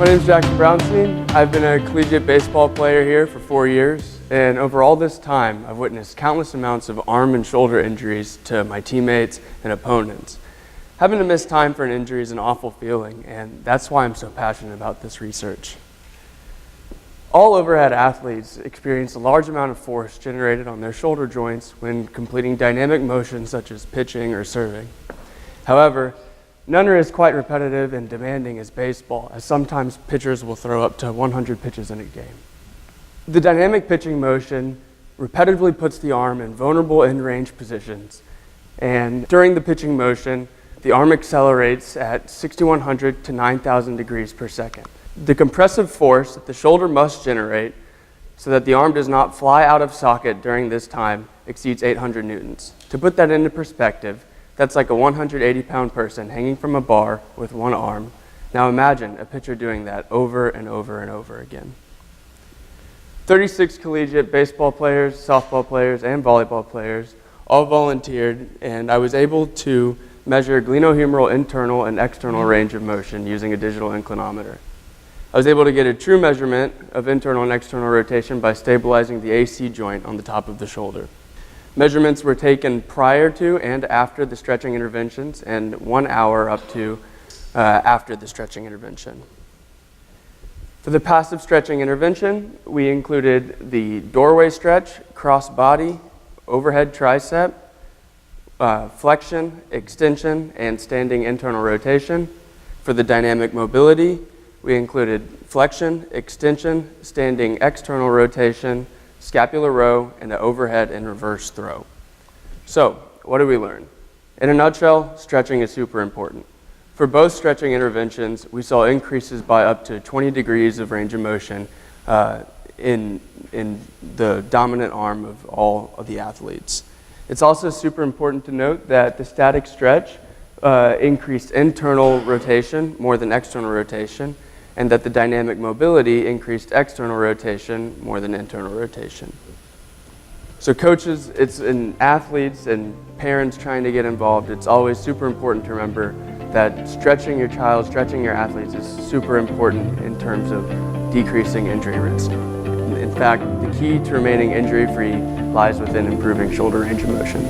My name is Jackson Brownstein. I've been a collegiate baseball player here for 4 years, and over all this time, I've witnessed countless amounts of arm and shoulder injuries to my teammates and opponents. Having to miss time for an injury is an awful feeling, and that's why I'm so passionate about this research. All overhead athletes experience a large amount of force generated on their shoulder joints when completing dynamic motions such as pitching or serving. However, none are as quite repetitive and demanding as baseball, as sometimes pitchers will throw up to 100 pitches in a game. The dynamic pitching motion repetitively puts the arm in vulnerable in-range positions, and during the pitching motion, the arm accelerates at 6,100 to 9,000 degrees per second. The compressive force that the shoulder must generate so that the arm does not fly out of socket during this time exceeds 800 newtons. To put that into perspective, that's like a 180-pound person hanging from a bar with one arm. Now imagine a pitcher doing that over and over and over again. 36 collegiate baseball players, softball players, and volleyball players all volunteered, and I was able to measure glenohumeral internal and external range of motion using a digital inclinometer. I was able to get a true measurement of internal and external rotation by stabilizing the AC joint on the top of the shoulder. Measurements were taken prior to and after the stretching interventions, and 1 hour up to after the stretching intervention. For the passive stretching intervention, we included the doorway stretch, cross body, overhead tricep, flexion, extension, and standing internal rotation. For the dynamic mobility, we included flexion, extension, standing external rotation, scapular row, and an overhead and reverse throw. So, what did we learn? In a nutshell, stretching is super important. For both stretching interventions, we saw increases by up to 20 degrees of range of motion in the dominant arm of all of the athletes. It's also super important to note that the static stretch increased internal rotation more than external rotation, and that the dynamic mobility increased external rotation more than internal rotation. So coaches, and athletes and parents trying to get involved, it's always super important to remember that stretching your child, stretching your athletes is super important in terms of decreasing injury risk. In fact, the key to remaining injury-free lies within improving shoulder range of motion.